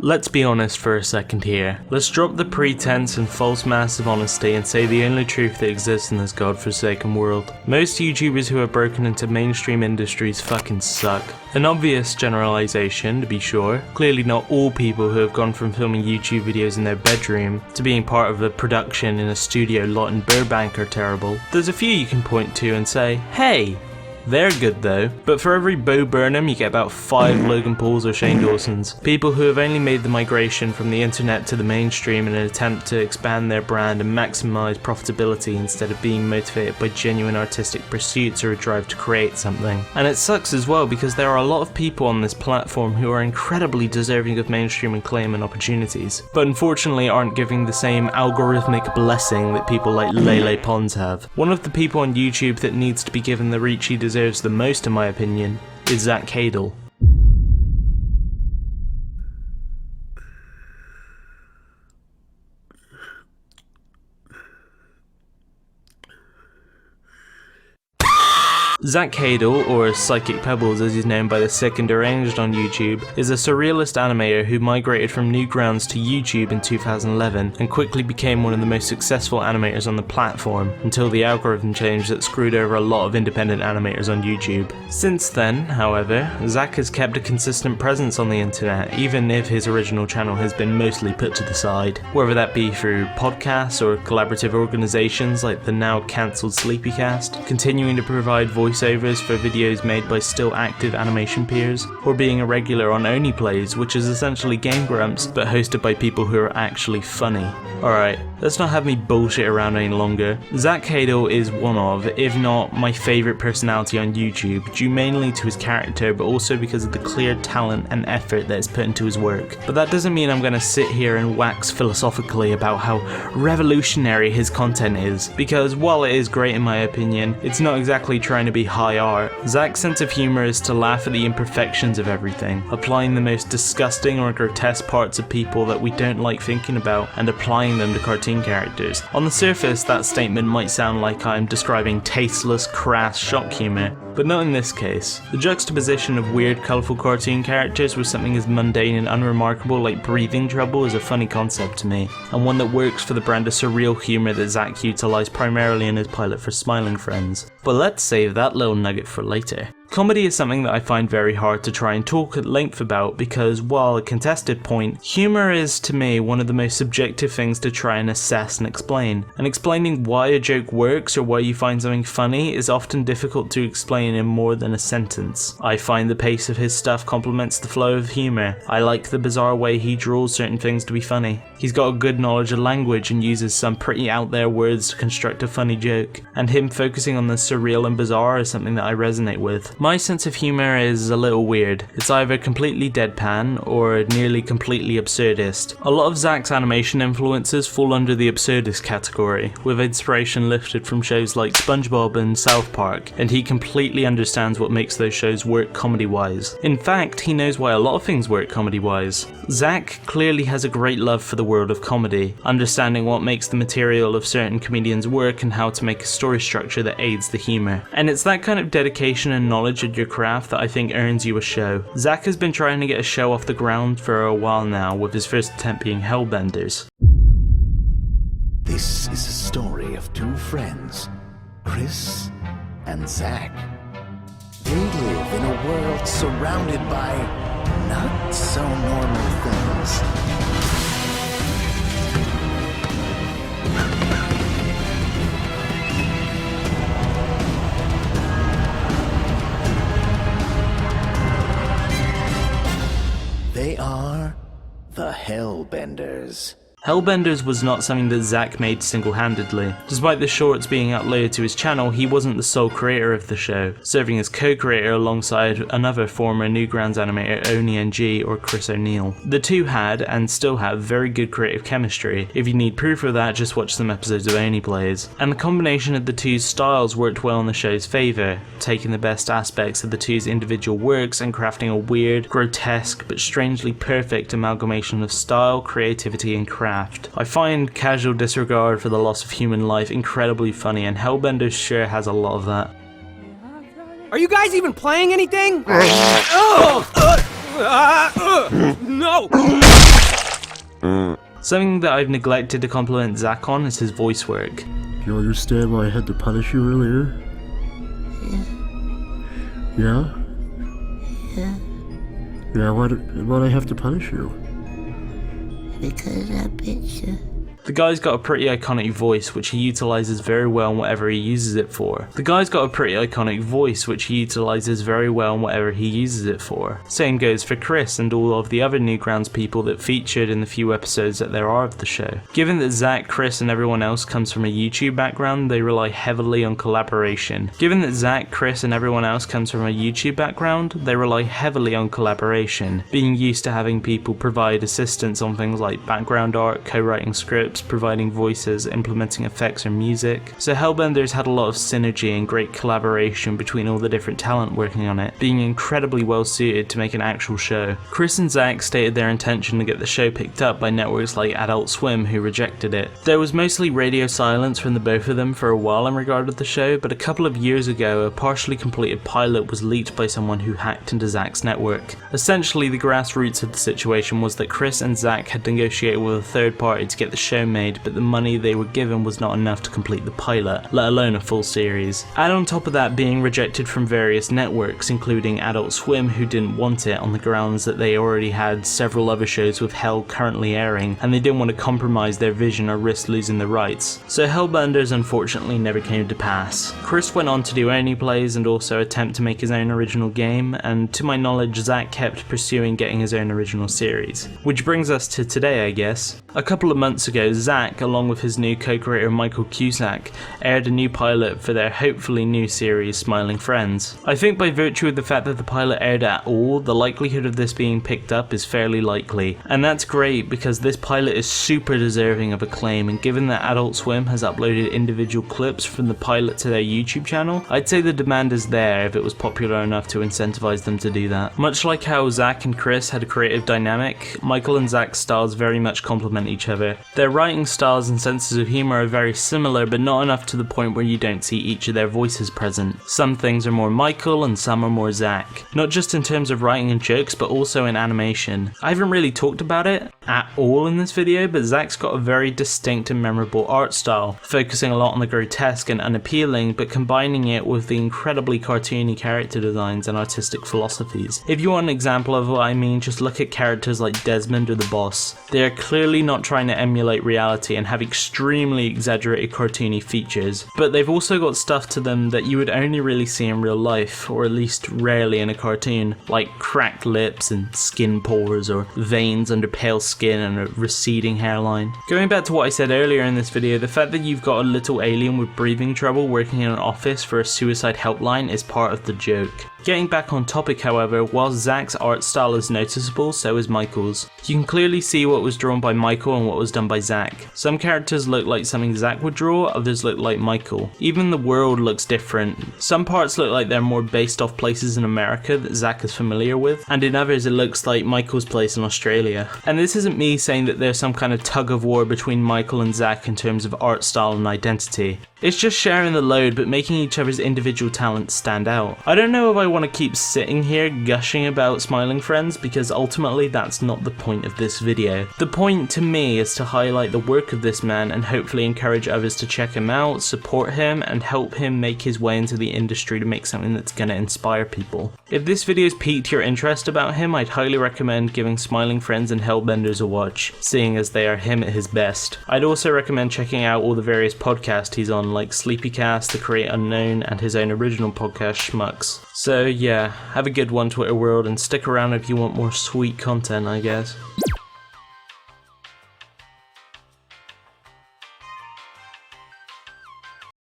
Let's be honest for a second here. Let's drop the pretense and false mask of honesty and say the only truth that exists in this godforsaken world. Most YouTubers who have broken into mainstream industries fucking suck. An obvious generalization, to be sure. Clearly not all people who have gone from filming YouTube videos in their bedroom to being part of a production in a studio lot in Burbank are terrible. There's a few you can point to and say, hey, they're good though, but for every Bo Burnham you get about 5 Logan Pauls or Shane Dawsons. People who have only made the migration from the internet to the mainstream in an attempt to expand their brand and maximize profitability instead of being motivated by genuine artistic pursuits or a drive to create something. And it sucks as well because there are a lot of people on this platform who are incredibly deserving of mainstream acclaim and opportunities, but unfortunately aren't giving the same algorithmic blessing that people like Lele Pons have. One of the people on YouTube that needs to be given the reach he deserves the most, in my opinion, is Zach Hadel. Zach Hadel, or Psychicpebbles as he's known by the sick and deranged on YouTube, is a surrealist animator who migrated from Newgrounds to YouTube in 2011 and quickly became one of the most successful animators on the platform until the algorithm change that screwed over a lot of independent animators on YouTube. Since then, however, Zach has kept a consistent presence on the internet, even if his original channel has been mostly put to the side, whether that be through podcasts or collaborative organizations like the now cancelled Sleepycast, continuing to provide voiceovers for videos made by still active animation peers, or being a regular on OneyNG, which is essentially Game Grumps but hosted by people who are actually funny. Alright, let's not have me bullshit around any longer. Zach Hadel is one of, if not my favourite personality on YouTube, due mainly to his character but also because of the clear talent and effort that is put into his work. But that doesn't mean I'm gonna sit here and wax philosophically about how revolutionary his content is, because while it is great in my opinion, it's not exactly trying to be high art. Zach's sense of humour is to laugh at the imperfections of everything, applying the most disgusting or grotesque parts of people that we don't like thinking about and applying them to cartoon characters. On the surface, that statement might sound like I'm describing tasteless, crass shock humour, but not in this case. The juxtaposition of weird, colourful cartoon characters with something as mundane and unremarkable like breathing trouble is a funny concept to me, and one that works for the brand of surreal humour that Zach utilised primarily in his pilot for Smiling Friends. But let's save that little nugget for later. Comedy is something that I find very hard to try and talk at length about because, while a contested point, humour is, to me, one of the most subjective things to try and assess and explain. And explaining why a joke works or why you find something funny is often difficult to explain in more than a sentence. I find the pace of his stuff complements the flow of humour. I like the bizarre way he draws certain things to be funny. He's got a good knowledge of language and uses some pretty out there words to construct a funny joke. And him focusing on the surreal and bizarre is something that I resonate with. My sense of humour is a little weird. It's either completely deadpan or nearly completely absurdist. A lot of Zach's animation influences fall under the absurdist category, with inspiration lifted from shows like SpongeBob and South Park, and he completely understands what makes those shows work comedy-wise. In fact, he knows why a lot of things work comedy-wise. Zach clearly has a great love for the world of comedy, understanding what makes the material of certain comedians work and how to make a story structure that aids the humour. And it's that kind of dedication and knowledge in your craft that I think earns you a show. Zach has been trying to get a show off the ground for a while now, with his first attempt being Hellbenders. This is a story of two friends, Chris and Zach. They live in a world surrounded by not so normal things. They are the Hellbenders. Hellbenders was not something that Zach made single-handedly. Despite the shorts being uploaded to his channel, he wasn't the sole creator of the show, serving as co-creator alongside another former Newgrounds animator OneyNG or Chris O'Neill. The two had, and still have, very good creative chemistry. If you need proof of that, just watch some episodes of OneyPlays. And the combination of the two's styles worked well in the show's favour, taking the best aspects of the two's individual works and crafting a weird, grotesque, but strangely perfect amalgamation of style, creativity and craft. I find casual disregard for the loss of human life incredibly funny, and Hellbenders sure has a lot of that. Are you guys even playing anything? No! Something that I've neglected to compliment Zach on is his voice work. Do you understand why I had to punish you earlier? Yeah? Yeah, why'd I have to punish you? Because I bit you. The guy's got a pretty iconic voice which he utilizes very well in whatever he uses it for. Same goes for Chris and all of the other Newgrounds people that featured in the few episodes that there are of the show. Given that Zach, Chris and everyone else comes from a YouTube background, they rely heavily on collaboration. Being used to having people provide assistance on things like background art, co-writing scripts, providing voices, implementing effects or music. So Hellbenders had a lot of synergy and great collaboration between all the different talent working on it, being incredibly well suited to make an actual show. Chris and Zach stated their intention to get the show picked up by networks like Adult Swim, who rejected it. There was mostly radio silence from the both of them for a while in regard to the show, but a couple of years ago a partially completed pilot was leaked by someone who hacked into Zach's network. Essentially, the grassroots of the situation was that Chris and Zach had negotiated with a third party to get the show made, but the money they were given was not enough to complete the pilot, let alone a full series. Add on top of that being rejected from various networks, including Adult Swim, who didn't want it on the grounds that they already had several other shows with Hell currently airing, and they didn't want to compromise their vision or risk losing the rights. So Hellbenders unfortunately never came to pass. Chris went on to do OneyNG plays and also attempt to make his own original game, and to my knowledge Zach kept pursuing getting his own original series. Which brings us to today, I guess. A couple of months ago, Zach, along with his new co-creator Michael Cusack, aired a new pilot for their hopefully new series Smiling Friends. I think by virtue of the fact that the pilot aired at all, the likelihood of this being picked up is fairly likely. And that's great because this pilot is super deserving of acclaim, and given that Adult Swim has uploaded individual clips from the pilot to their YouTube channel, I'd say the demand is there if it was popular enough to incentivize them to do that. Much like how Zach and Chris had a creative dynamic, Michael and Zach's styles very much complement each other. Their writing styles and senses of humor are very similar, but not enough to the point where you don't see each of their voices present. Some things are more Michael and some are more Zach. Not just in terms of writing and jokes, but also in animation. I haven't really talked about it at all in this video, but Zach's got a very distinct and memorable art style, focusing a lot on the grotesque and unappealing, but combining it with the incredibly cartoony character designs and artistic philosophies. If you want an example of what I mean, just look at characters like Desmond or the Boss. They are clearly not trying to emulate reality and have extremely exaggerated cartoony features, but they've also got stuff to them that you would only really see in real life, or at least rarely in a cartoon, like cracked lips and skin pores, or veins under pale skin and a receding hairline. Going back to what I said earlier in this video, the fact that you've got a little alien with breathing trouble working in an office for a suicide helpline is part of the joke. Getting back on topic, however, while Zach's art style is noticeable, so is Michael's. You can clearly see what was drawn by Michael and what was done by Zach. Some characters look like something Zach would draw, others look like Michael. Even the world looks different. Some parts look like they're more based off places in America that Zach is familiar with, and in others it looks like Michael's place in Australia. And this isn't me saying that there's some kind of tug of war between Michael and Zach in terms of art style and identity. It's just sharing the load but making each other's individual talents stand out. I don't know if I want to keep sitting here gushing about Smiling Friends because ultimately that's not the point of this video. The point to me is to highlight the work of this man and hopefully encourage others to check him out, support him and help him make his way into the industry to make something that's going to inspire people. If this video's piqued your interest about him, I'd highly recommend giving Smiling Friends and Hellbenders a watch, seeing as they are him at his best. I'd also recommend checking out all the various podcasts he's on, like Sleepycast, The Create Unknown, and his own original podcast, Schmucks. So yeah, have a good one, Twitter world, and stick around if you want more sweet content, I guess.